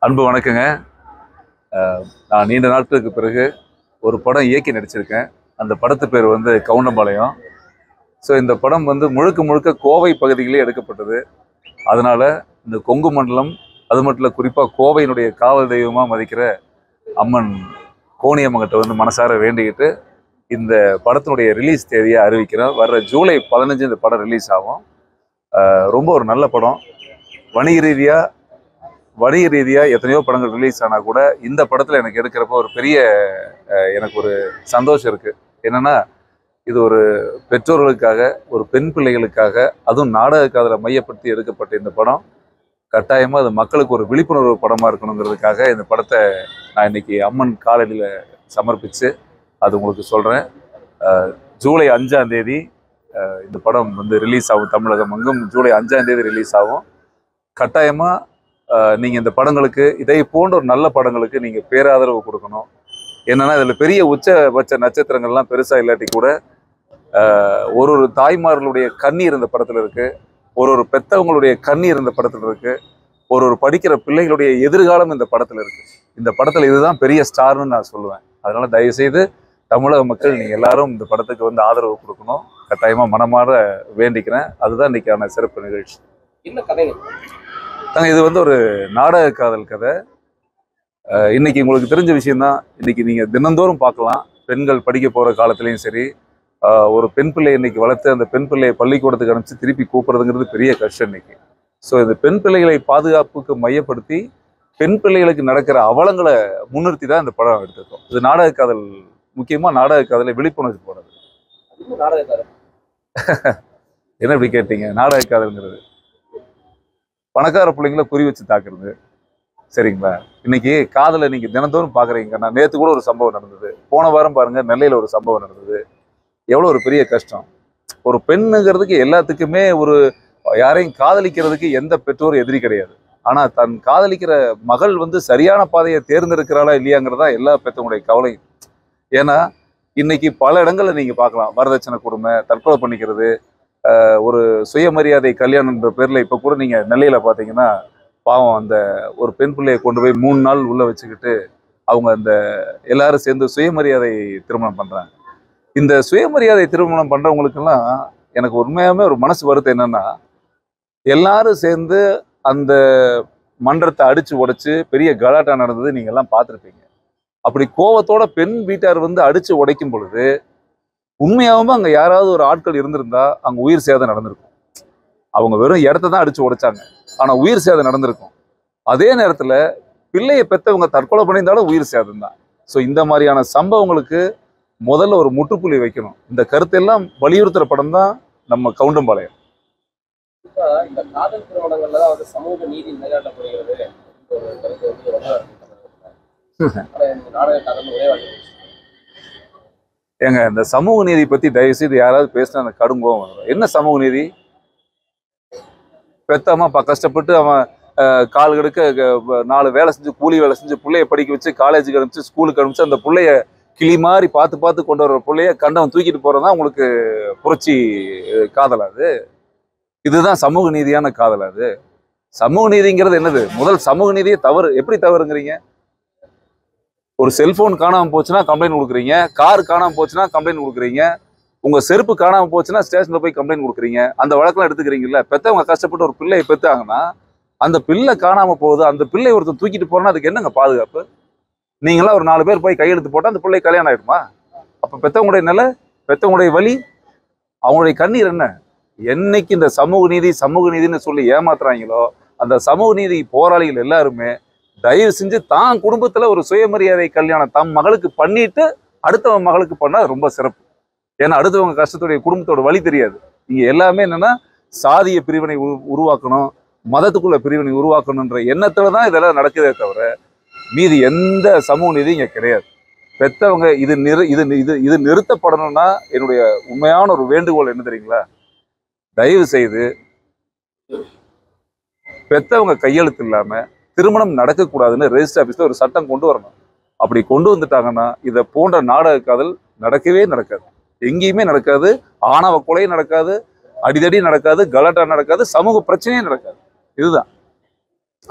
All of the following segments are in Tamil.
அன்பு வணக்கங்க. நான் நீண்ட நாட்களுக்கு பிறகு ஒரு படம் இயக்கி நடிச்சிருக்கேன். அந்த படத்து பேர் வந்து கவுண்டம்பாளையம். ஸோ இந்த படம் வந்து முழுக்க முழுக்க கோவை பகுதியிலே எடுக்கப்பட்டது. அதனால இந்த கொங்கு மண்டலம், அது மட்டும் இல்லை, குறிப்பாக கோவையினுடைய காவல் தெய்வமாக மதிக்கிற அம்மன் கோணியம்மங்கிட்ட வந்து மனசார வேண்டிக்கிட்டு இந்த படத்தினுடைய ரிலீஸ் தேதியை அறிவிக்கிறேன். வர்ற ஜூலை 15 இந்த படம் ரிலீஸ் ஆகும். ரொம்ப ஒரு நல்ல படம். வணிக ரீதியாக எத்தனையோ படங்கள் ரிலீஸ் ஆனால் கூட இந்த படத்தில் எனக்கு எடுக்கிறப்ப ஒரு பெரிய எனக்கு ஒரு சந்தோஷம் இருக்குது. என்னென்னா, இது ஒரு பெற்றோர்களுக்காக, ஒரு பெண் பிள்ளைகளுக்காக, அதுவும் நாடக காதலை மையப்படுத்தி எடுக்கப்பட்ட இந்த படம் கட்டாயமாக அது மக்களுக்கு ஒரு விழிப்புணர்வு படமாக இருக்கணுங்கிறதுக்காக இந்த படத்தை நான் இன்னைக்கு அம்மன் காலடியில் சமர்ப்பித்து அது உங்களுக்கு சொல்கிறேன். ஜூலை 5ஆம் தேதி இந்த படம் வந்து ரிலீஸ் ஆகும். தமிழகம் எங்கும் ஜூலை 5ஆம் தேதி ரிலீஸ் ஆகும். கட்டாயமாக நீங்கள் இந்த படங்களுக்கு, இதை போன்ற ஒரு நல்ல படங்களுக்கு நீங்கள் பேராதரவு கொடுக்கணும். என்னென்னா, இதில் பெரிய உச்சபட்ச நட்சத்திரங்கள்லாம் பெருசாக இல்லாட்டி கூட ஒரு தாய்மார்களுடைய கண்ணீர் இந்த படத்தில் இருக்குது. ஒரு பெத்தவங்களுடைய கண்ணீர் இந்த படத்தில் இருக்குது. ஒரு படிக்கிற பிள்ளைகளுடைய எதிர்காலம் இந்த படத்தில் இருக்குது. இந்த படத்தில் இதுதான் பெரிய ஸ்டார்னு நான் சொல்லுவேன். அதனால் தயவுசெய்து தமிழக மக்கள் நீங்கள் எல்லாரும் இந்த படத்துக்கு வந்து ஆதரவு கொடுக்கணும். கட்டாயமாக மனமாற வேண்டிக்கிறேன். அதுதான் இன்றைக்கான சிறப்பு நிகழ்ச்சி. என்ன கதை? இது வந்து ஒரு நாடக காதல் கதை. இன்னைக்கு உங்களுக்கு தெரிஞ்ச விஷயம்தான். இன்னைக்கு நீங்கள் தினந்தோறும் பார்க்கலாம். பெண்கள் படிக்க போகிற காலத்துலேயும் சரி, ஒரு பெண் பிள்ளையை இன்னைக்கு வளர்த்து அந்த பெண் பிள்ளையை பள்ளிக்கூடத்துக்கு அனுப்பிச்சு திருப்பி கூப்பிட்றதுங்கிறது பெரிய கஷ்டம் இன்னைக்கு. ஸோ இந்த பெண் பிள்ளைகளை பாதுகாப்புக்கு மையப்படுத்தி பெண் பிள்ளைகளுக்கு நடக்கிற அவலங்களை முன்னிறுத்தி தான் இந்த படம் எடுத்திருக்கோம். இது நாடக காதல், முக்கியமாக நாடக காதலை விழிப்புணர்வு போடுறது. என்ன இப்படி கேட்டீங்க? நாடக காதல்ங்கிறது பணக்கார பிள்ளைங்களை குறி வச்சு தாக்குறது, சரிங்களா? இன்னைக்கு காதலை நீங்க தினந்தோறும் பாக்குறீங்க. நான் நேற்று கூட ஒரு சம்பவம் நடந்தது. போன வாரம் பாருங்க, நெல்லையில ஒரு சம்பவம் நடந்தது. எவ்வளவு ஒரு பெரிய கஷ்டம். ஒரு பெண்ணுங்கிறதுக்கு எல்லாத்துக்குமே ஒரு யாரையும் காதலிக்கிறதுக்கு எந்த பெற்றோரும் எதிரி கிடையாது. ஆனா தன் காதலிக்கிற மகள் வந்து சரியான பாதையை தேர்ந்தெடுக்கிறாளா இல்லையாங்கிறதா எல்லா பெற்றவங்களுடைய கவலையும். ஏன்னா இன்னைக்கு பல இடங்கள்ல நீங்க பார்க்கலாம், வரதட்சணை கொடுமை, தற்கொலை பண்ணிக்கிறது, ஒரு சுயமரியாதை கல்யாணம்ன்ற பேர்ல இப்ப கூட நீங்க நெல்லையில பாத்தீங்கன்னா பாவம் அந்த ஒரு பெண் பிள்ளையை கொண்டு போய் 3 நாள் உள்ள வச்சுக்கிட்டு அவங்க அந்த எல்லாரும் சேர்ந்து சுயமரியாதை திருமணம் பண்றாங்க. இந்த சுயமரியாதை திருமணம் பண்றவங்களுக்கெல்லாம் எனக்கு உண்மையாவே ஒரு மனசு வருத்தம் என்னன்னா, எல்லாரும் சேர்ந்து அந்த மன்றத்தை அடிச்சு உடைச்சு பெரிய கலாட்டா நடந்தது நீங்க எல்லாம் பார்த்துருப்பீங்க. அப்படி கோவத்தோட பெண் வீட்டார் வந்து அடிச்சு உடைக்கும் பொழுது உண்மையாகவும் அங்க யாராவது ஒரு ஆட்கள் இருந்திருந்தா அங்க உயிர் சேதம் நடந்திருக்கும். அவங்க வெறும் இடத்த தான் அடிச்சு உடைச்சாங்க, ஆனா உயிர் சேதம் நடந்திருக்கும். அதே நேரத்துல பிள்ளையை பெற்றவங்க தற்கொலை பண்ணியிருந்தாலும் உயிர் சேதம் தான். ஸோ இந்த மாதிரியான சம்பவங்களுக்கு முதல்ல ஒரு முற்றுப்புள்ளி வைக்கணும். இந்த கருத்தெல்லாம் வலியுறுத்துற படம் தான் நம்ம கவுண்டம்பாளையம். இந்த காதல் திருமணங்கள்ல தான் வந்து சமூக நீதி நிலைநாட்டப்படுகிறது. நாடக காதல் ஒரே ஏங்க, இந்த சமூக நீதி பத்தி தயவு செய்து யாராவது பேசினா அந்த கடும் கோவம் வரும். என்ன சமூக நீதி? பெத்தம்மா கஷ்டப்பட்டு அவன் கால் கெடுக்க 4 வேலை செஞ்சு, கூலி வேலை செஞ்சு பிள்ளைய படிக்க வச்சு காலேஜுக்கு அனுப்பிச்சு ஸ்கூலுக்கு அனுப்பிச்சு அந்த பிள்ளைய கிளி மாதிரி பார்த்து கொண்டு வர்ற பிள்ளைய கண்டவன் தூக்கிட்டு போறதுதான் உங்களுக்கு புரட்சி காதலாது? இதுதான் சமூக நீதியான காதலாது? சமூக நீதிங்கிறது என்னது? முதல் சமூக நீதியே தவறு. எப்படி தவறுங்கிறீங்க? ஒரு செல்போன் காணாமல் போச்சுன்னா கம்ப்ளைண்ட் கொடுக்குறீங்க, கார் காணாமல் போச்சுன்னா கம்ப்ளைண்ட் கொடுக்குறீங்க, உங்க செருப்பு காணாமல் போச்சுன்னா ஸ்டேஷன்ல போய் கம்ப்ளைண்ட் கொடுக்குறீங்க. அந்த வழக்கெல்லாம் எடுத்துக்கிறீங்கல்ல. பெற்றவங்க கஷ்டப்பட்டு ஒரு பிள்ளையை பெற்றாங்கன்னா அந்த பிள்ளை காணாமல் போகுது, அந்த பிள்ளை ஒருத்தர் தூக்கிட்டு போறோன்னா அதுக்கு என்னங்க பாதுகாப்பு? நீங்களாம் ஒரு 4 பேர் போய் கையெழுத்து போட்டால் அந்த பிள்ளை கல்யாணம் ஆயிடுமா? அப்போ பெற்றவங்களுடைய நிலை, பெற்றவங்களுடைய வலி, அவங்களுடைய கண்ணீர் என்ன? என்னைக்கு இந்த சமூக நீதின்னு சொல்லி ஏமாத்துறாங்களோ அந்த சமூக நீதி போராளிகள் எல்லாருமே தயவு செஞ்சு தான் குடும்பத்துல ஒரு சுயமரியாதை கல்யாணம் தம் மகளுக்கு பண்ணிட்டு அடுத்தவங்க மகளுக்கு பண்ணா ரொம்ப சிறப்பு. ஏன்னா அடுத்தவங்க கஷ்டத்துடைய குடும்பத்தோட வழி தெரியாது. இங்க எல்லாமே என்னன்னா சாதிய பிரிவினை உருவாக்கணும், மதத்துக்குள்ள பிரிவினை உருவாக்கணுன்ற எண்ணத்துலதான் இதெல்லாம் நடக்குதே தவிர மீதி எந்த சமூக நீதி இங்க கிடையாது. பெத்தவங்க இது நிறுத்தப்படணும்னா என்னுடைய உண்மையான ஒரு வேண்டுகோள் என்ன தெரியுங்களா? தயவு செய்து பெத்தவங்க கையெழுத்து இல்லாம திருமணம் நடக்கக்கூடாதுன்னு ரெஜிஸ்டர் ஆஃபீஸ்ல ஒரு சட்டம் கொண்டு வரணும். அப்படி கொண்டு வந்துட்டாங்கன்னா இதை போன்ற நாடக காதல் நடக்கவே நடக்காது, எங்கேயுமே நடக்காது. ஆணவ கொலை நடக்காது, அடிதடி நடக்காது, கலாட்டா நடக்காது, சமூக பிரச்சனையே நடக்காது. இதுதான்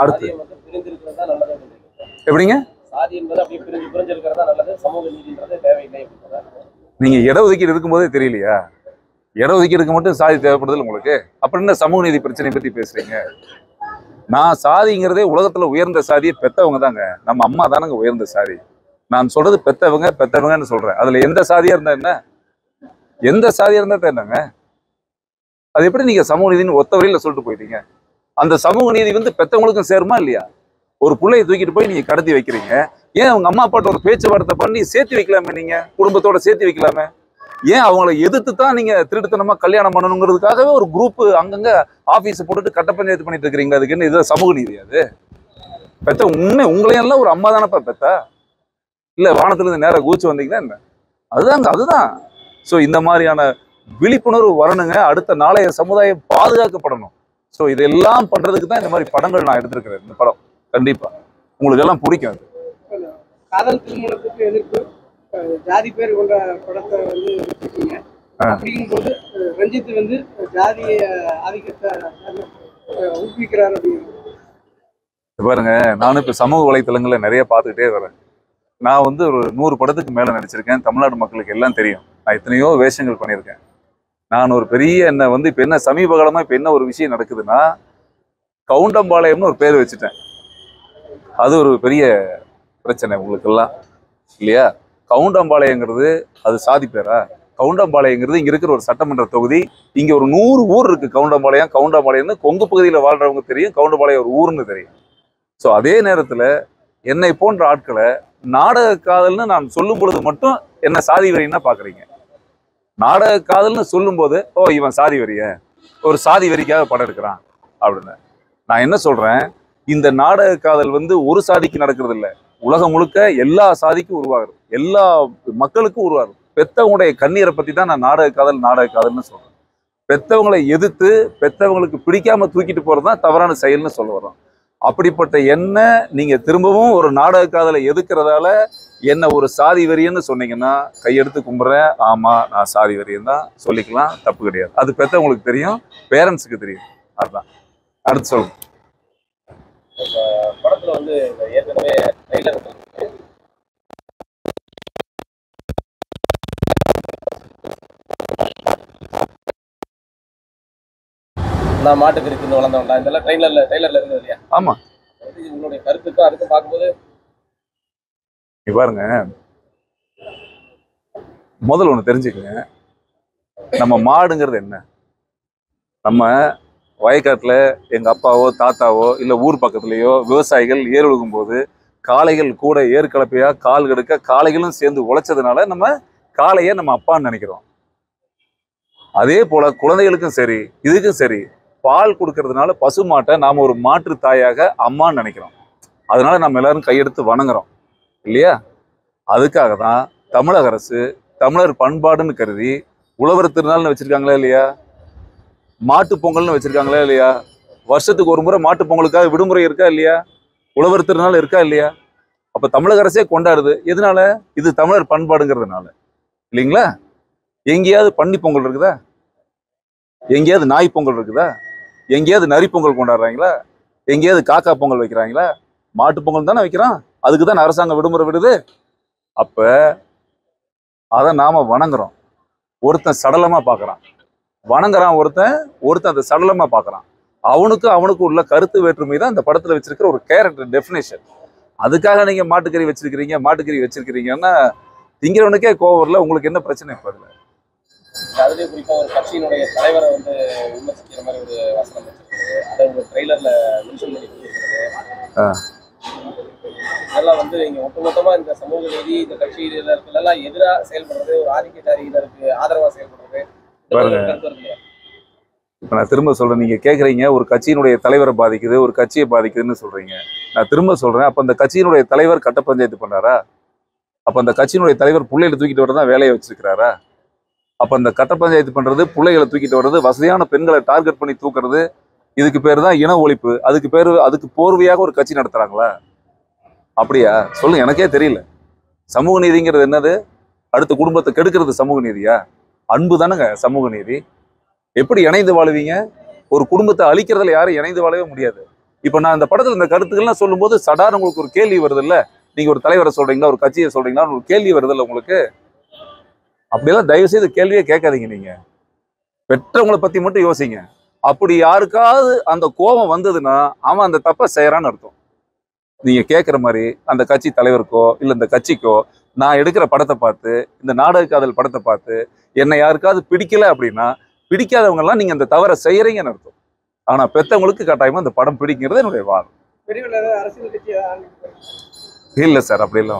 அடுத்து. எப்படிங்க? சாதி என்பது அப்படியே பிரிஞ்சு பிரிஞ்சு இருக்கிறதா நல்லது, சமூக நீதின்றது தேவையில்லை அப்படின்றதா? நீங்க இடஒதுக்கீடு இருக்கும்போதே தெரியலையா? இடஒதுக்கீடுக்கு மட்டும் சாதி தேவைப்படுது உங்களுக்கு. அப்புறம் என்ன சமூக நீதி பிரச்சனை பத்தி பேசுறீங்க? நான் சாதிங்கிறதே உலகத்துல உயர்ந்த சாதியை பெத்தவங்க தாங்க. நம்ம அம்மா தானங்க உயர்ந்த சாதி. நான் சொல்றது பெத்தவங்க பெத்தவங்கன்னு சொல்றேன். அதுல எந்த சாதியா இருந்தா என்ன? எந்த சாதியா இருந்தா என்னங்க? அது எப்படி நீங்க சமூக நீதினு ஒத்த வரையில சொல்லிட்டு போயிட்டீங்க? அந்த சமூக நீதி வந்து பெத்தவங்களுக்கும் சேருமா இல்லையா? ஒரு பிள்ளையை தூக்கிட்டு போய் நீங்க கடத்தி வைக்கிறீங்க. ஏன் அவங்க அம்மா அப்பாட்ட ஒரு பேச்சுவார்த்தை பண்ணி சேர்த்து வைக்கலாமே? நீங்க குடும்பத்தோட சேர்த்து வைக்கலாமே? ஏன் அவங்களை எதிர்த்து தான் நீங்க திருட்டுத்தனமா கல்யாணம் பண்ணணுங்கிறதுக்காகவே ஒரு குரூப் அங்கங்க ஆபீஸ் போட்டுட்டு கட்ட பஞ்சாயத்து பண்ணிட்டு இருக்கிறீங்க? அதுக்கு என்ன இது சமூக நீதி? அது பெத்த உங்களையெல்லாம் ஒரு அம்மா தானப்பா பெத்தா? இல்ல வானத்துல இருந்து நேரா கூச்சு வந்தீங்கன்னா என்ன? அதுதான். சோ இந்த மாதிரியான விழிப்புணர்வு வரணுங்க. அடுத்த நாளைய சமுதாயம் பாதுகாக்கப்படணும். சோ இதெல்லாம் பண்றதுக்கு தான் இந்த மாதிரி படங்கள் நான் எடுத்திருக்கிறேன். இந்த படம் கண்டிப்பா உங்களுக்கு எல்லாம் பிடிக்கும். அது காதல் திருமணத்துக்கு எதிர்ப்பு ஜாதி பேர் கொண்ட படத்தை வந்து வச்சிருக்கீங்க. அப்படிங்கும்போது ரஞ்சித் வந்து ஜாதிய ஆதிக்கத்தை ஊக்குவிக்கிறார் அப்படின்னு பாருங்க. நானும் இப்ப சமூக வலைத்தளங்கள்ல நிறைய பார்த்துக்கிட்டே வரேன். நான் வந்து ஒரு 100 படத்துக்கு மேல நடிச்சிருக்கேன். தமிழ்நாடு மக்களுக்கு எல்லாம் தெரியும். நான் எத்தனையோ வேஷங்கள் பண்ணியிருக்கேன். நான் ஒரு பெரிய என்ன வந்து இப்ப என்ன சமீப காலமா இப்ப என்ன ஒரு விஷயம் நடக்குதுன்னா, கவுண்டம்பாளையம்னு ஒரு பேர் வச்சுட்டேன். அது ஒரு பெரிய பிரச்சனை உங்களுக்கு எல்லாம் இல்லையா? கவுண்டம்பாளையங்கிறது அது சாதி பேரா? கவுண்டம்பாளையங்கிறது இங்க இருக்கிற ஒரு சட்டமன்ற தொகுதி. இங்க ஒரு 100 ஊர் இருக்கு. கவுண்டம்பாளையம்னு கொங்கு பகுதியில வாழ்றவங்க தெரியும். கவுண்டம்பாளையம் ஒரு ஊர்னு தெரியும். ஸோ அதே நேரத்துல என்னை போன்ற ஆட்களை நாடக காதல்னு நான் சொல்லும் பொழுது மட்டும் என்ன சாதி வெறின்னா பாக்குறீங்க. நாடக காதல்னு சொல்லும் போது ஓ இவன் சாதி வெறிய, ஒரு சாதி வெறிக்காக படம் எடுக்கிறான் அப்படின்னு. நான் என்ன சொல்றேன், இந்த நாடக காதல் வந்து ஒரு சாதிக்கு நடக்கிறது இல்லை. உலகம் முழுக்க எல்லா சாதிக்கும் உருவாகுது, எல்லா மக்களுக்கும் உருவாகுது. பெத்தவங்களுடைய கண்ணீரை பத்தி தான் நான் நாடக காதல்னு சொல்றேன். பெத்தவங்களை எதிர்த்து பெத்தவங்களுக்கு பிடிக்காம தூக்கிட்டு போறதுதான் தவறான செயல்னு சொல்ல வரோம். அப்படிப்பட்ட என்ன நீங்க திரும்பவும் ஒரு நாடக காதலை எதுக்குறதால என்ன ஒரு சாதி வெறியன்னு சொன்னீங்கன்னா கையெடுத்து கும்பிட்றேன். ஆமா நான் சாதி வெறியன் தான் சொல்லிக்கலாம், தப்பு கிடையாது. அது பெத்தவங்களுக்கு தெரியும், பேரண்ட்ஸுக்கு தெரியும். அதுதான். அடுத்து சொல்லுங்க. படத்துல வந்து ஏற்கனவே ட்ரெய்லர் நான் மாட்டுக்கு இருக்குன்னு வளர்ந்தவன்டா இதெல்லாம் ட்ரெய்லர்ல இருந்தது இல்லையா? ஆமா. உங்களுடைய கருத்துக்கும் அதுக்கும் பார்க்கும்போது பாருங்க, முதல்ல ஒண்ணு தெரிஞ்சுக்கங்க. நம்ம மாடுங்கிறது என்ன? நம்ம வயக்காட்டுல எங்க அப்பாவோ தாத்தாவோ இல்ல ஊர் பக்கத்துலயோ விவசாயிகள் ஏர் உழுகும் போது காளைகள் கூட ஏர் கலப்பையா கால் கெடுக்க காளைகளும் சேர்ந்து உழைச்சதுனால நம்ம காளைய நம்ம அப்பான்னு நினைக்கிறோம். அதே போல குழந்தைகளுக்கும் சரி இதுக்கும் சரி பால் கொடுக்கறதுனால பசுமாட்டை நாம ஒரு மாற்று தாயாக அம்மான்னு நினைக்கிறோம். அதனால நம்ம எல்லாரும் கையெடுத்து வணங்குறோம் இல்லையா? அதுக்காக தான் தமிழக அரசு தமிழர் பண்பாடுன்னு கருதி உழவர் திருநாள்னு வச்சிருக்காங்களா இல்லையா? மாட்டு பொங்கல்னு வச்சிருக்காங்களா இல்லையா? வருஷத்துக்கு ஒரு முறை மாட்டு பொங்கலுக்காக விடுமுறை இருக்கா இல்லையா? உழவர் திருநாள் இருக்கா இல்லையா? அப்ப தமிழக அரசே கொண்டாடுது. எதனால? இது தமிழர் பண்பாடுங்கிறதுனால இல்லைங்களா? எங்கேயாவது பன்னி பொங்கல் இருக்குதா? எங்கேயாவது நாய் பொங்கல் இருக்குதா? எங்கேயாவது நரி பொங்கல் கொண்டாடுறாங்களா? எங்கேயாவது காக்கா பொங்கல் வைக்கிறாங்களா? மாட்டு பொங்கல் தானே வைக்கிறான். அதுக்கு தான் அரசாங்கம் விடுமுறை விடுது. அப்ப அதை நாம வணங்குறோம். ஒருத்தன் சடலமா பாக்குறான், வணங்குறான். ஒருத்தன் அதை சடலமா பாக்குறான். அவனுக்கு உள்ள கருத்து வேற்றுமை தான் இந்த படத்துல வச்சிருக்கிற ஒரு கேரக்டர் டெஃபினேஷன். அதுக்காக நீங்க மாட்டுக்கறி வச்சிருக்கிறீங்கன்னா திங்கிறவனுக்கே கோவம் வரல. உங்களுக்கு என்ன பிரச்சனை இப்ப அதுல? அதுலேயும் குறிப்பா ஒரு கட்சியினுடைய தலைவரை வந்து விமர்சிக்கிற மாதிரி ஒரு வசனம் வச்சிருக்கிறது, அதை ஒரு ட்ரெய்லர்ல மென்ஷன் பண்ணி கொடுத்துருக்கிறது. இதெல்லாம் வந்து இங்க ஒட்டுமொத்தமா இந்த சமூக நீதி இந்த கட்சியினருக்கெல்லாம் எதிராக செயல்படுறது, ஒரு ஆதிக்கத்தாரிகளுக்கு ஆதரவா செயல்படுறது. இப்ப நான் திரும்ப சொல்றேன், நீங்க கேக்குறீங்க ஒரு கட்சியினுடைய தலைவரை பாதிக்குது, ஒரு கட்சியை பாதிக்குதுன்னு சொல்றீங்க. நான் திரும்ப சொல்றேன், அப்ப அந்த கட்சியினுடைய தலைவர் கட்ட பஞ்சாயத்து பண்ணாரா? அப்ப அந்த கட்சியினுடைய தலைவர் பிள்ளைகளை தூக்கிட்டு வரதான் வேலையை வச்சிருக்கிறாரா? அப்ப அந்த கட்ட பஞ்சாயத்து பண்றது, பிள்ளைகளை தூக்கிட்டு வர்றது, வசதியான பெண்களை டார்கெட் பண்ணி தூக்குறது, இதுக்கு பேர் தான் இன ஒழிப்பு. அதுக்கு போர்வையாக ஒரு கட்சி நடத்துறாங்களா? அப்படியா? சொல்லுங்க, எனக்கே தெரியல. சமூக நீதிங்கிறது என்னது? அடுத்த குடும்பத்தை கெடுக்கிறது சமூக நீதியா? அன்பு தானேங்க சமூக நீதி. எப்படி இணைந்து வாழுவீங்க? ஒரு குடும்பத்தை அழிக்கிறதுல யாரும் இணைந்து வாழவே முடியாது. இப்ப நான் இந்த படத்துல இந்த கருத்துக்கள்லாம் சொல்லும்போது சடார் உங்களுக்கு ஒரு கேள்வி வருது இல்ல, நீங்க ஒரு தலைவரை சொல்றீங்களா, ஒரு கட்சியை சொல்றீங்களா, ஒரு கேள்வி வருது இல்ல உங்களுக்கு. அப்படியெல்லாம் தயவு செய்து கேள்வியே கேட்காதீங்க. நீங்க பெற்றவங்களை பத்தி மட்டும் யோசிங்க. அப்படி யாருக்காவது அந்த கோபம் வந்ததுன்னா அவன் அந்த தப்பை செய்யறான்னு அர்த்தம். நீங்க கேட்குற மாதிரி அந்த கட்சி தலைவருக்கோ இல்ல இந்த கட்சிக்கோ நான் எடுக்கிற படத்தை பார்த்து, இந்த நாடக காதல் படத்தை பார்த்து என்னை யாருக்காவது பிடிக்கல அப்படின்னா, பிடிக்காதவங்க எல்லாம் நீங்க அந்த தவறை செய்யறீங்கன்னு அர்த்தம். ஆனா பெத்தவங்களுக்கு கட்டாயமா அந்த படம் பிடிக்கிறது என்னுடைய வாதம். பெரியவர்கள் ஏதாவது அரசியல் கட்சி இல்ல சார், அப்படி இல்லை.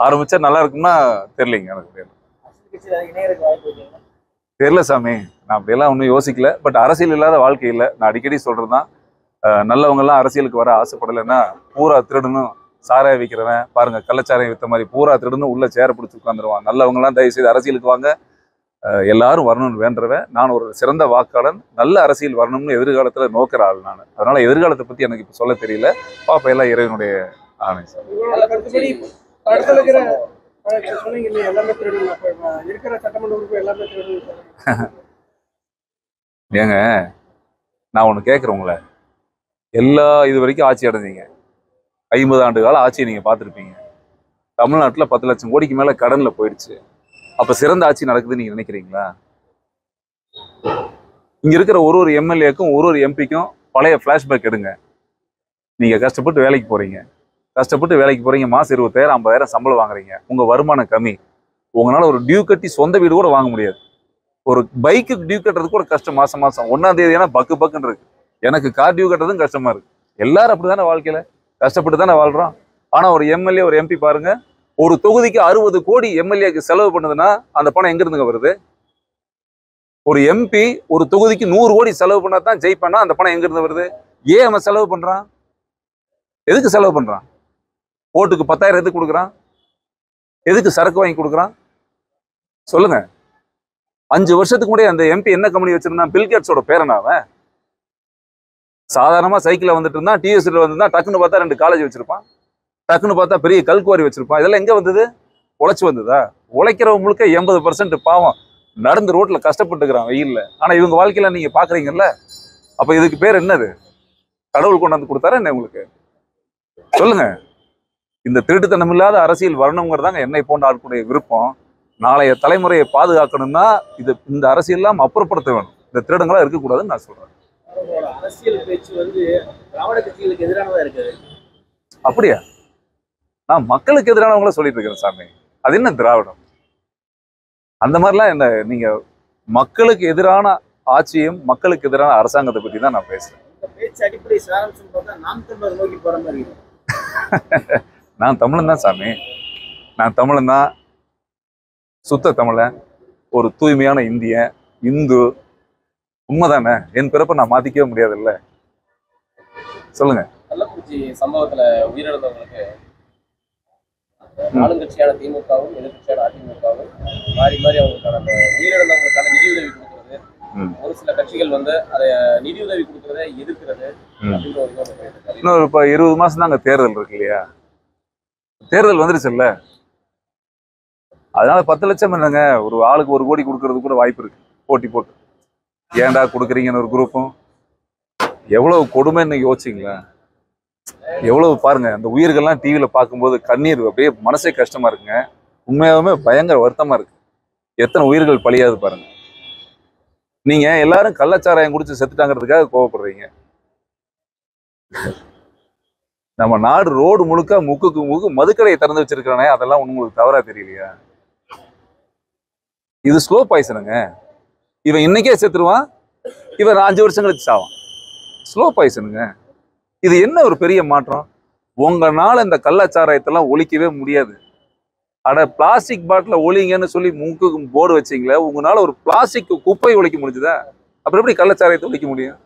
ஆரம்பிச்சா நல்லா இருக்கும்னா தெரியலைங்க, எனக்கு தெரியல சாமி. நான் அப்படியெல்லாம் ஒன்றும் யோசிக்கல. பட் அரசியல் இல்லாத வாழ்க்கை இல்லை. நான் அடிக்கடி சொல்றதுதான், நல்லவங்க எல்லாம் அரசியலுக்கு வர ஆசைப்படலைன்னா பூரா திருடணும், சாராய விற்கிறவன் பாருங்க கள்ளச்சாராயம் வித்த மாதிரி பூரா திருடணும் உள்ள சேர பிடிச்சி உட்காந்துருவான். நல்லவங்க எல்லாம் தயவு செய்து அரசியலுக்கு வாங்க, எல்லாரும் வரணும்னு வேண்டுறவன். நான் ஒரு சிறந்த வாக்காளன், நல்ல அரசியல் வரணும்னு எதிர்காலத்துல நோக்கிற ஆள் நான். அதனால எதிர்காலத்தை பத்தி எனக்கு இப்ப சொல்ல தெரியல. பாப்பா எல்லாம் இறைவனுடைய ஆணை சார். உங்களோட கருத்துப்படி படத்துல இருக்கிற சொன்னீங்க இல்லையா, எல்லாமே திருடுங்க, இருக்கிற சட்டமன்ற உறுப்பு எல்லாமே திருடுங்க. ஏங்க நான் ஒண்ணு கேட்கிறேன் உங்களை, எல்லா இது வரைக்கும் ஆட்சி அடைஞ்சீங்க, 50 ஆண்டு கால ஆட்சியை நீங்க பார்த்துருப்பீங்க. தமிழ்நாட்டுல 10 லட்சம் கோடிக்கு மேல கடன்ல போயிடுச்சு. அப்ப சிறந்த ஆட்சி நடக்குதுன்னு நீங்க நினைக்கிறீங்களா? இங்க இருக்கிற ஒரு எம்எல்ஏக்கும் ஒரு எம்பிக்கும் பழைய பிளாஷ்பேக் எடுங்க. நீங்க கஷ்டப்பட்டு வேலைக்கு போறீங்க, மாசம் 20,000 50,000 சம்பளம் வாங்குறீங்க. உங்க வருமானம் கம்மி, உங்களால ஒரு டியூ கட்டி சொந்த வீடு கூட வாங்க முடியாது. ஒரு பைக்குக்கு டியூ கட்டுறது கூட கஷ்டம். மாசம் 1ஆம் தேதி ஏன்னா பக்குன்னு இருக்கு. எனக்கு கார் டியூ கட்டுறதும் கஷ்டமா இருக்கு. எல்லாரும் அப்படிதானே வாழ்க்கையில கஷ்டப்பட்டு தானே வாழ்றோம். ஆனா ஒரு எம்எல்ஏ ஒரு எம்பி பாருங்க, ஒரு தொகுதிக்கு 60 கோடி எம்எல்ஏக்கு செலவு பண்ணுதுன்னா அந்த பணம் எங்க இருந்துங்க வருது? ஒரு எம்பி ஒரு தொகுதிக்கு 100 கோடி செலவு பண்ணா தான் ஜெயிப்பானா, அந்த பணம் எங்க இருந்து வருது? ஏன் அவன் செலவு பண்றான்? எதுக்கு செலவு பண்றான்? ஓட்டுக்கு 10,000 எதுக்கு கொடுக்குறான்? எதுக்கு சரக்கு வாங்கி கொடுக்குறான்? சொல்லுங்க. 5 வருஷத்துக்கு முன்னாடி அந்த எம்பி என்ன கம்பெனி வச்சிருந்தான்? பில்கேட்ஸோட பேரனா அவன்? சாதாரணமா சைக்கிள்ல வந்துட்டு இருந்தான், டிஎஸ்ல வந்திருந்தா, டக்குன்னு பார்த்தா 2 காலேஜ் வச்சிருப்பான், டக்குன்னு பார்த்தா பெரிய கல்குவாரி வச்சிருப்பான். இதெல்லாம் எங்க வந்தது? உழைச்சு வந்ததா? உழைக்கிறவங்க முழுக்க 80% பாவம் நடந்து ரோட்ல கஷ்டப்பட்டுக்கிறான் வெயில்ல. ஆனா இவங்க வாழ்க்கையில நீங்க பாக்குறீங்கல்ல, அப்ப இதுக்கு பேர் என்னது? கடவுள் கொண்டாந்து கொடுத்தாரா என்ன உங்களுக்கு? சொல்லுங்க. இந்த திருட்டுத்தனம் இல்லாத அரசியல் வரணுங்கிறதாங்க என்னை போன்ற ஆட்களுடைய விருப்பம். நாளைய தலைமுறையை பாதுகாக்கணும்னா இந்த அரசியல்லாம் அப்புறப்படுத்த வேணும். இந்த திருடங்களா இருக்கக்கூடாதுன்னு நான் சொல்றேன். அரசியல் பேச்சு வந்து திராவிட கட்சிகளுக்கு எதிரானதா இருக்குது. அப்படியா? நான் மக்களுக்கு எதிரானவங்கள சொல்லிட்டு இருக்கிறேன் சாமி. அது என்ன திராவிடம்? அந்த மாதிரிலாம் என்ன? நீங்க மக்களுக்கு எதிரான ஆட்சியும் மக்களுக்கு எதிரான அரசாங்கத்தை பத்தி தான் நான் பேசுறேன். இந்த பேச்சு அடிப்படை சாராம்சம் பார்த்தா நாம் தமிழர் நோக்கி போற மாதிரி இருக்கு. நான் தமிழன் தான் சாமி, நான் தமிழன் தான், சுத்த தமிழன், ஒரு தூய்மையான இந்தியன், இந்து. உண்மைதானே? என் பிறப்பை நான் மாத்திக்கவே முடியாதுல்ல. சொல்லுங்க. கள்ளக்குறிச்சி சம்பவத்துல உயிரிழந்தவங்களுக்கு ஆளுங்கட்சியான திமுகவும் எதிர்கட்சியான அதிமுகவும் மாறி மாறி அவங்களுக்கான அந்த உயிரிழந்தவங்களுக்கான நிதியுதவி கொடுக்கறது, ஒரு சில கட்சிகள் வந்து அதை நிதியுதவி கொடுக்கறதை எதிர்க்கிறது அப்படின்ற ஒரு இன்னொரு இப்ப 20 மாசம் தான் அங்க தேர்தல் இருக்கு இல்லையா? தேர்தல் வந்துருச்சுல்ல, அதனால 10 லட்சம் என்னங்க, ஒரு ஆளுக்கு 1 கோடி கொடுக்கறது கூட வாய்ப்பு இருக்கு. போட்டி போட்டு ஏன்டா கொடுக்குறீங்கன்னு ஒரு குரூப்பும். எவ்வளவு கொடுமைன்னு யோசிச்சிங்களா? எவ்வளவு பாருங்க. அந்த உயிர்கள்லாம் டிவியில பார்க்கும்போது கண்ணீர் அப்படியே மனசே கஷ்டமா இருக்குங்க. உண்மையாலுமே பயங்கர வருத்தமா இருக்கு. எத்தனை உயிர்கள் பலியாது பாருங்க. நீங்க எல்லாரும் கள்ளச்சாராயம் குடிச்சு செத்துட்டாங்கிறதுக்காக கோவப்படுறீங்க. நம்ம நாடு ரோடு முழுக்க முக்குக்கு முக்கு மதுக்கடையை திறந்து வச்சிருக்கானே, அதெல்லாம் உங்களுக்கு தவறா தெரியலையா? இது ஸ்லோ பாய்சனுங்க. இவன் இன்னைக்கே செத்துருவான், இவன் 5 வருஷம் கழிச்சு சாவான். ஸ்லோ பாய்சனுங்க. இது என்ன ஒரு பெரிய மாற்றம்? உங்களால இந்த கள்ளச்சாராயத்தெல்லாம் ஒழிக்கவே முடியாது. அட பிளாஸ்டிக் பாட்டில ஒழிங்கன்னு சொல்லி மூக்குக்கு போர்டு வச்சிங்களே, உங்களால ஒரு பிளாஸ்டிக் குப்பை ஒழிக்க முடிஞ்சுதா? அப்புறம் எப்படி கள்ளச்சாராயத்தை ஒழிக்க முடியும்?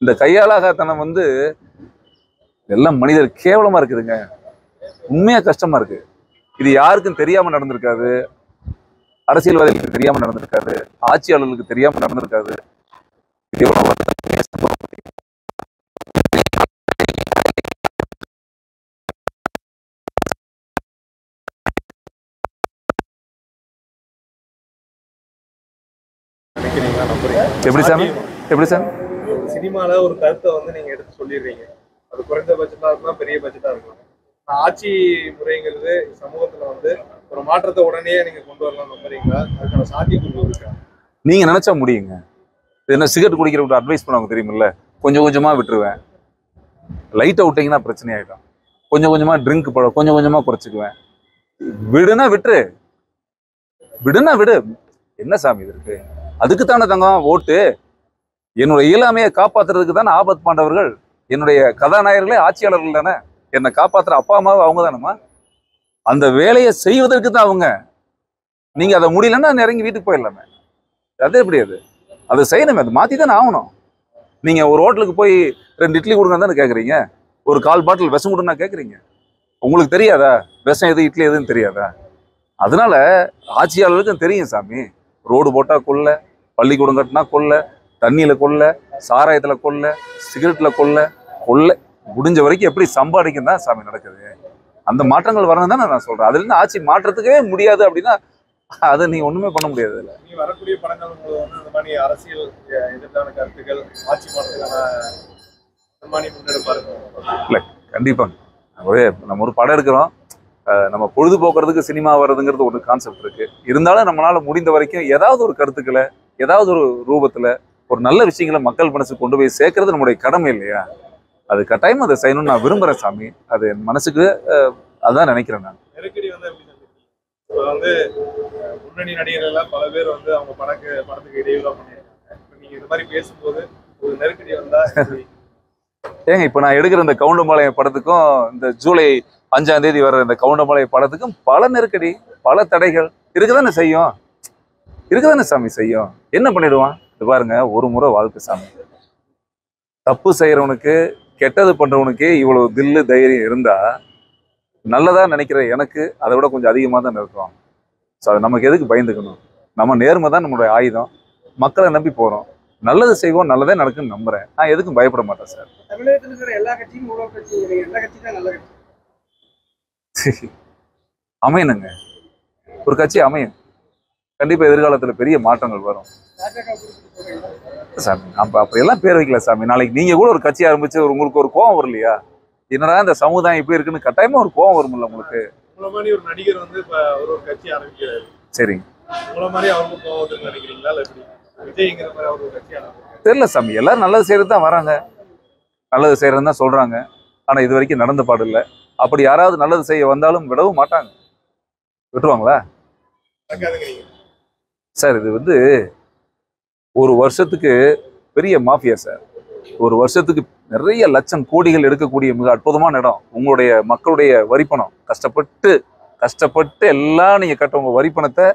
இந்த கையாளாகத்தனம் வந்து எல்லாம் மனிதர் கேவலமா இருக்குதுங்க. உண்மையா கஷ்டமா இருக்கு. இது யாருக்கும் தெரியாம நடந்திருக்காது, அரசியல்வாதிகளுக்கு தெரியாம நடந்திருக்காது, ஆட்சியாளர்களுக்கு தெரியாம நடந்திருக்காது. எப்படி சாமி? எப்படி சாமி? சினிமால ஒரு கருத்தை வந்து நீங்க எடுத்து சொல்லிடுறீங்க. அது குறைந்த பட்ஜெட்டா இருக்கலாம், பெரிய பட்ஜெட்டா இருக்கலாம். ஆட்சி முறைங்கிறது சமூகத்துல வந்து ஒரு மாற்றத்தை உடனே நீங்க கொண்டு வரலாம் நம்புறீங்களா? அதுக்கான சாத்தியக்கூறு இருக்கா? நீங்க நினைச்சா முடியுங்க. என்ன சிகரெட் குடிக்கிறவங்க அட்வைஸ் பண்ணுவாங்க தெரியுமில்ல, கொஞ்சம் கொஞ்சமா விட்டுருவேன். லைட்டை விட்டீங்கன்னா பிரச்சனை ஆயிடும். கொஞ்சம் கொஞ்சமா ட்ரிங்க் கொஞ்சம் கொஞ்சமா குறைச்சிக்குவேன். விடுனா விட்டுரு, விடுனா விடு. என்ன சாமி இது இருக்கு? அதுக்கு தானே தங்கம் ஓட்டு. என்னுடைய இயலாமையை காப்பாத்துறதுக்கு தானே ஆபத் பாண்டவர்கள். என்னுடைய கதாநாயகர்களே ஆட்சியாளர்கள் தானே. என்னை காப்பாத்துற அப்பா அம்மாவை அவங்க தானேம்மா. அந்த வேலையை செய்வதற்கு தான் அவங்க. நீங்க அதை முடியலன்னா இறங்கி வீட்டுக்கு போயிடலாமே. அது எப்படி? அது செய்யணுமே, அது மாத்தி தானே ஆகணும். நீங்க ஒரு ஹோட்டலுக்கு போய் 2 இட்லி கொடுங்க தானே கேட்குறீங்க, ஒரு 1/4 பாட்டில் விஷம் கொடுன்னா கேட்குறீங்க. உங்களுக்கு தெரியாதா விஷம் எது இட்லி எதுன்னு தெரியாதா? அதனால ஆட்சியாளர்களுக்கும் தெரியும் சாமி. ரோடு போட்டா கொல்ல, பள்ளிக்கூடம் கட்டினா கொல்ல, தண்ணியில கொல்ல, சாராயத்துல கொல்ல, சிகரெட்ல கொல்ல, முடிஞ்ச வரைக்கும் எப்படி சம்பாதிக்கும் தான் சாமி நடக்குது. அந்த மாற்றங்கள் வரணும் தானே நான் சொல்றேன். அதுல இருந்து ஆட்சி மாற்றத்துக்கே முடியாது அப்படின்னா அதை நீங்க ஒண்ணுமே பண்ண முடியாது. இல்லை நீ வரக்கூடிய படங்கள் வந்து இந்த மாதிரி அரசியல் எதிர்த்தான கருத்துக்கள், ஆட்சி மாற்றத்துக்கான முன்னெடுப்பாருங்க. இல்லை கண்டிப்பாங்க. நம்ம ஒரு படம் எடுக்கிறோம், நம்ம பொழுதுபோக்குறதுக்கு சினிமா வர்றதுங்கிறது ஒரு கான்செப்ட் இருக்கு. இருந்தாலும் நம்மளால முடிந்த வரைக்கும் ஏதாவது ஒரு கருத்துக்களை ஏதாவது ஒரு ரூபத்துல ஒரு நல்ல விஷயங்களை மக்கள் மனசுக்கு கொண்டு போய் சேர்க்கறது நம்முடைய கடமை இல்லையா? அது கட்டாயம் அதை செய்யணும்னு நான் விரும்புறேன் சாமி. அது என் மனசுக்கு அதான் நினைக்கிறேன் நான். நெருக்கடி வந்து வந்து முன்னணி நடிகர்கள் எல்லாம் பல பேர் வந்து அவங்க படத்துக்கு இடையூறா பண்ணியிருக்காங்க. நீங்க இந்த மாதிரி பேசும்போது ஒரு நெருக்கடி வந்தா ஏங்க இப்ப நான் எடுக்கிற இந்த கவுண்டம்பாளையம் படத்துக்கும் இந்த ஜூலை 5ஆம் தேதி வர்ற இந்த கவுண்டம்பாளையம் படத்துக்கும் பல நெருக்கடி, பல தடைகள் இருக்குதானே செய்யும். இருக்குதானே சாமி செய்யும். என்ன பண்ணிடுவான்? இது பாருங்க, ஒரு முறை வாழ்க்கை சாமி. தப்பு செய்யறவனுக்கு, கெட்டது பண்றவனுக்கே இவ்வளவு தில்லு தைரியம் இருந்தா நல்லதா நினைக்கிற எனக்கு அதை விட கொஞ்சம் அதிகமாக தான் இருக்கும். ஸோ அது நமக்கு எதுக்கு பயந்துக்கணும்? நம்ம நேர்மை தான் நம்மளுடைய ஆயுதம். மக்களை நம்பி போறோம், நல்லது செய்வோம், நல்லதே நடக்குன்னு நம்புறேன். நான் எதுக்கும் பயப்பட மாட்டேன் சார். தமிழகத்தில் இருக்கிற எல்லா கட்சியும் ஊழல் கட்சி, எல்லா கட்சி தான் நல்ல கட்சி அமையணுங்க. ஒரு கட்சி அமையும், கண்டிப்பா எதிர்காலத்துல பெரிய மாற்றங்கள் வரும் சாமி. அப்படியெல்லாம் பேர் வைக்கல சாமி. நாளைக்கு நீங்க கூட ஒரு கட்சி ஆரம்பிச்சு உங்களுக்கு ஒரு கோவம் வரும் இல்லையா? என்னடா இந்த சமுதாயம் இப்படி இருக்குன்னு கட்டாயமா ஒரு கோவம் வரும்ல உங்களுக்கு. உங்களை மாதிரி ஒரு நடிகர் வந்து இப்ப ஒரு கட்சி ஆரம்பிக்கிறாரு, சரி, உங்களை மாதிரி அவருக்கு கோவம் வருதுன்னு நினைக்கிறீங்களா? இல்லை எப்படி விஜய்ங்கிற மாதிரி அவர் ஒரு கட்சி ஆரம்பிக்கிறாரு? தெரியல சாமி. எல்லாரும் நல்லது செய்யறது தான் வராங்க, நல்லது செய்யறதுன்னு தான் சொல்றாங்க. ஆனா இது வரைக்கும் நடந்த பாடு இல்லை. அப்படி யாராவது நல்லது செய்ய வந்தாலும் விடவும் மாட்டாங்க. விட்டுருவாங்களா சார்? இது வந்து ஒரு வருஷத்துக்கு பெரிய மாஃபியா சார். ஒரு வருஷத்துக்கு நிறைய லட்சம் கோடிகள் எடுக்கக்கூடிய மிக அற்புதமான இடம். உங்களுடைய மக்களுடைய வரிப்பணம் கஷ்டப்பட்டு எல்லாம் நீங்க கட்ட உங்க வரிப்பணத்தை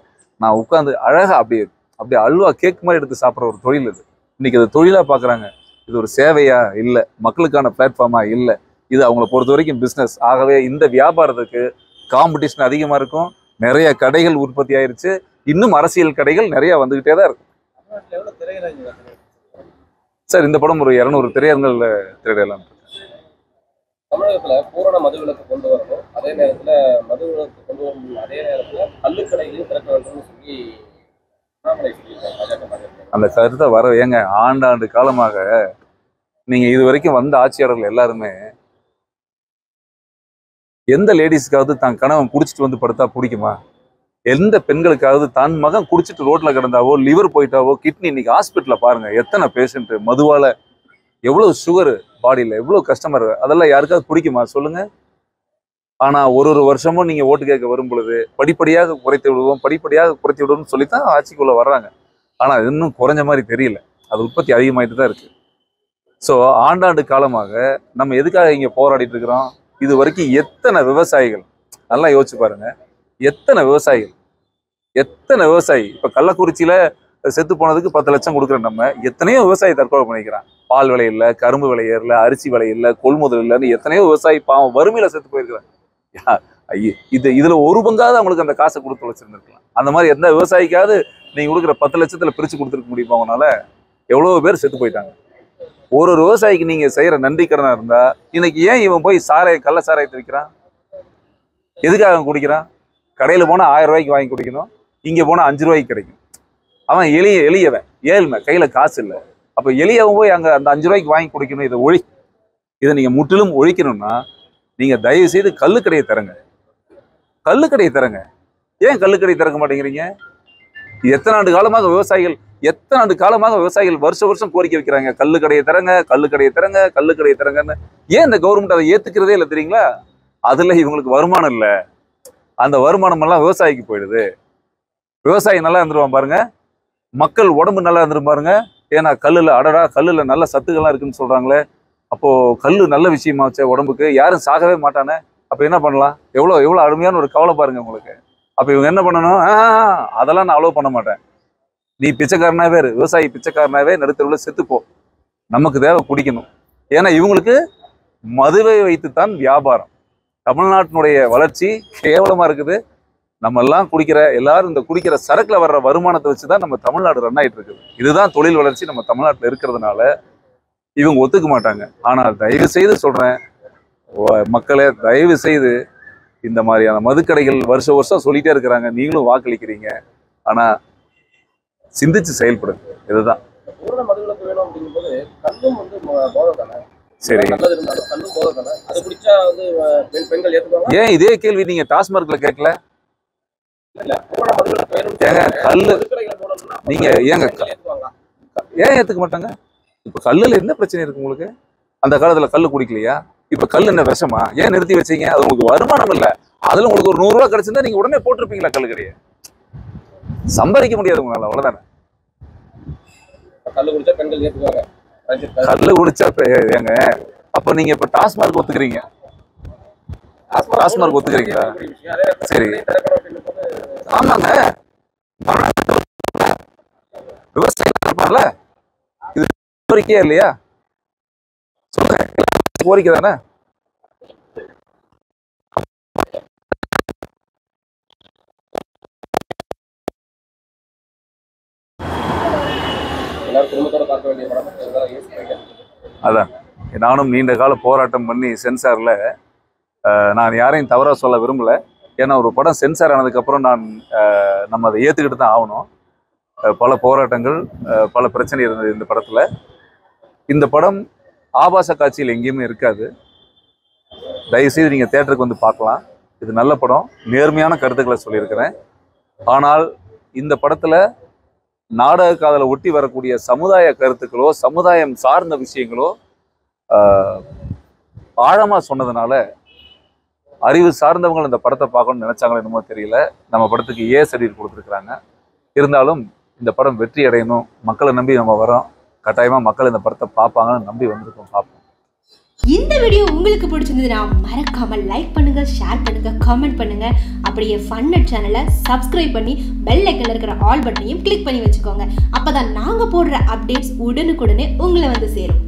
நான் உட்காந்து அழகா அப்படியே அல்வா கேக் மாதிரி எடுத்து சாப்பிட்ற ஒரு தொழில் இது. இன்னைக்கு அது தொழிலா பாக்குறாங்க. இது ஒரு சேவையா இல்லை, மக்களுக்கான பிளாட்ஃபார்மா இல்லை. இது அவங்கள பொறுத்த வரைக்கும் பிஸ்னஸ். ஆகவே இந்த வியாபாரத்துக்கு காம்படிஷன் அதிகமா இருக்கும். நிறைய கடைகள் உற்பத்தி ஆயிருச்சு. இன்னும் அரசியல் கடைகள் நிறைய வந்துகிட்டே தான் இருக்கும் சார். இந்த படம் ஒரு 200 திரையரங்குல திரையிடலாம். தமிழகத்துல பூரண மதுவிலக்கு கொண்டு வரணும், அதே நேரத்துல மதுவிலக்கு கொண்டு வரணும், அதே நேரத்துல கள்ளுக்கடைகளையும் திறக்க வேண்டும்னு சொல்லி அந்த கருத்தை வர ஏங்க. ஆண்டாண்டு காலமாக நீங்க இது வரைக்கும் வந்த ஆட்சியாளர்கள் எல்லாருமே எந்த லேடிஸ்க்காவது தான் கணவன் குடிச்சிட்டு வந்து படுத்தா பிடிக்குமா? எந்த பெண்களுக்காவது தன் மகன் குடிச்சிட்டு ரோட்ல கிடந்தாவோ, லிவர் போயிட்டாவோ, கிட்னி, இன்னைக்கு ஹாஸ்பிட்டல்ல பாருங்க எத்தனை பேஷண்ட் மதுவால எவ்வளவு சுகர் பாடியில எவ்வளவு கஸ்டமர், அதெல்லாம் யாருக்காவது பிடிக்குமா சொல்லுங்க? ஆனா ஒரு வருஷமும் நீங்க ஓட்டு கேட்க வரும் பொழுது படிப்படியாக குறைத்து விடுவோம்னு சொல்லித்தான் ஆட்சிக்குள்ள வர்றாங்க. ஆனா இன்னும் குறைஞ்ச மாதிரி தெரியல. அது உற்பத்தி அதிகமாயிட்டு தான் இருக்கு. ஸோ ஆண்டாண்டு காலமாக நம்ம எதுக்காக இங்க போராடிட்டு இருக்கிறோம்? இது வரைக்கும் எத்தனை விவசாயிகள், நல்லா யோசிச்சு பாருங்க, எத்தனை விவசாயி இப்ப கள்ளக்குறிச்சியில செத்து போனதுக்கு 10 லட்சம் கொடுக்குறோம். நம்ம எத்தனையோ விவசாயி தற்கொலை பண்ணிக்கிறான். பால் விலை இல்லை, கரும்பு விலை ஏறல, அரிசி விலை இல்லை, கொள்முதல் இல்லைன்னு எத்தனையோ விவசாயி பாவம் வறுமையில செத்து போயிருக்கிறாங்க. இதுல ஒரு பங்காவது அவங்களுக்கு அந்த காசை கொடுத்து வச்சிருந்துருக்கலாம். அந்த மாதிரி எந்த விவசாயிக்காவது நீங்க கொடுக்குற 10 லட்சத்துல பிரிச்சு கொடுத்துருக்க முடியுமா? அவனால எவ்வளவு பேர் செத்து போயிட்டாங்க. ஒரு விவசாயிக்கு நீங்க செய்யற நன்றி கடனா இருந்தா இன்னைக்கு ஏன் இவன் போய் கள்ள சாராயத்தை விற்கிறான்? எதுக்காக அவன் குடிக்கிறான்? கடையில போனா 1000 ரூபாய்க்கு வாங்கி குடிக்கணும், இங்க போனா 5 ரூபாய்க்கு கிடைக்கும். அவன் எளியவன், ஏழ்மை, கையில காசு இல்லை. அப்போ எளியவன் போய் அங்கே அந்த 5 ரூபாய்க்கு வாங்கி குடிக்கணும். இதை நீங்கள் முற்றிலும் ஒழிக்கணும்னா நீங்கள் தயவு செய்து கள்ளுக்கடையை தரங்க. கள்ளுக்கடையை தரங்க. ஏன் கள்ளுக்கடையை திறக்க மாட்டேங்கிறீங்க? எத்தனை ஆண்டு காலமாக விவசாயிகள் வருஷம் கோரிக்கை வைக்கிறாங்க, கள்ளுக்கடையை தரங்க, கள்ளுக்கடையை தரங்க, கள்ளுக்கடையை தரங்கன்னு. ஏன் இந்த கவர்மெண்ட் அதை ஏத்துக்கிறதே இல்லை தெரியுங்களா? அதுல இவங்களுக்கு வருமானம் இல்லை. அந்த வருமானம் எல்லாம் விவசாயிக்கு போயிடுது. விவசாயி நல்லா இருந்துருவான் பாருங்க, மக்கள் உடம்பு நல்லா இருந்துரும் பாருங்க. ஏன்னா கல்லுல நல்ல சத்துக்கள்லாம் இருக்குன்னு சொல்றாங்களே. அப்போ கல்லு நல்ல விஷயமா வச்ச உடம்புக்கு, யாரும் சாகவே மாட்டானே. அப்ப என்ன பண்ணலாம்? எவ்வளவு அருமையான ஒரு கவலை பாருங்க உங்களுக்கு. அப்ப இவங்க என்ன பண்ணணும்? அதெல்லாம் நான் அலோவ் பண்ண மாட்டேன். நீ பிச்சைக்காரனாவே விவசாயி பிச்சைக்காரனாவே நடுத்தருவில் செத்துப்போ, நமக்கு தேவை குடிக்கணும். ஏன்னா இவங்களுக்கு மதுவை வைத்துத்தான் வியாபாரம். தமிழ்நாட்டினுடைய வளர்ச்சி கேவலமா இருக்குது. நம்ம எல்லாம் எல்லாரும் இந்த குடிக்கிற சரக்குல வர்ற வருமானத்தை வச்சுதான் நம்ம தமிழ்நாடு ரன் ஆயிட்டு இருக்குது. இதுதான் தொழில் வளர்ச்சி நம்ம தமிழ்நாட்டில் இருக்கிறதுனால இவங்க ஒத்துக்க மாட்டாங்க. ஆனால் தயவு செய்து சொல்றேன், மக்களே, தயவு செய்து இந்த மாதிரியான மதுக்கடைகள் வருஷம் சொல்லிட்டே இருக்கிறாங்க, நீங்களும் வாக்களிக்கிறீங்க. ஆனா சிந்திச்சு செயல்படுங்க. இதுதான். சரி, ஏன் இதே கேள்வி நீங்க டாஸ்மார்க்ல கேட்கல? கல்லு நீங்க ஏன் ஏத்துக்க மாட்டாங்க? இப்ப கல்லுல என்ன பிரச்சனை இருக்கு உங்களுக்கு? அந்த காலத்துல கல்லு குடிக்கலையா? இப்ப கல் என்ன விஷமா? ஏன் நிறுத்தி வச்சீங்க? அது உங்களுக்கு வருமானம் இல்ல. அதுல உங்களுக்கு ஒரு 100 ரூபாய் கிடைச்சிருந்தா நீங்க உடனே போட்டிருப்பீங்களா? கல்லு கடையை சம்பாதிக்க முடியாது உங்களால, அவ்வளவுதானே. கல்லு குடிச்சா ஏங்க, அப்ப நீங்க இப்ப டாஸ்மார்க் ஒத்துக்கிறீங்க? டாஸ்மார்க் ஒத்துக்கிறீங்களா? சரி, ஆமாங்க, விவசாயம் இருப்பாங்கல்ல, இது கோரிக்கையா இல்லையா? சொல்லுங்க, கோரிக்கை தானே. அதான் நானும் நீண்ட கால போராட்டம் பண்ணி சென்சார்ல, நான் யாரையும் தவறாக சொல்ல விரும்பல. ஏன்னா ஒரு படம் சென்சார் ஆனதுக்கப்புறம் நம்ம அதை ஏற்றுக்கிட்டு தான் ஆகணும். பல போராட்டங்கள், பல பிரச்சனை இருந்தது இந்த படத்தில். இந்த படம் ஆபாச காட்சியில் எங்கேயுமே இருக்காது. தயவுசெய்து நீங்கள் தேட்டருக்கு வந்து பார்க்கலாம். இது நல்ல படம், நேர்மையான கருத்துக்களை சொல்லியிருக்கிறேன். ஆனால் இந்த படத்தில் நாடக காதலை ஒட்டி வரக்கூடிய சமுதாய கருத்துக்களோ சமுதாயம் சார்ந்த விஷயங்களோ ஆழமாக சொன்னதுனால அறிவு சார்ந்தவங்க இந்த படத்தை பார்க்கணும்னு நினைச்சாங்களோ என்னமோ தெரியல, நம்ம படத்துக்கு சர்டிஃபிகேட் கொடுத்துருக்குறாங்க. இருந்தாலும் இந்த படம் வெற்றி அடையணும், மக்களை நம்பி நம்ம வரோம். கட்டாயமாக மக்கள் இந்த படத்தை பார்ப்பாங்கன்னு நம்பி வந்திருக்கோம், பார்ப்போம். இந்த வீடியோ உங்களுக்கு பிடிச்சிருந்ததுன்னா மறக்காம லைக் பண்ணுங்க, ஷேர் பண்ணுங்க, கமெண்ட் பண்ணுங்க. அப்படியே ஃபன் சேனலை சப்ஸ்கிரைப் பண்ணி பெல் ஐக்கன்ல இருக்கிற ஆல் பட்டனையும் கிளிக் பண்ணி வச்சுக்கோங்க. அப்பதான் நாங்க போடுற அப்டேட்ஸ் உடனுக்குடனே உங்களை வந்து சேரும்.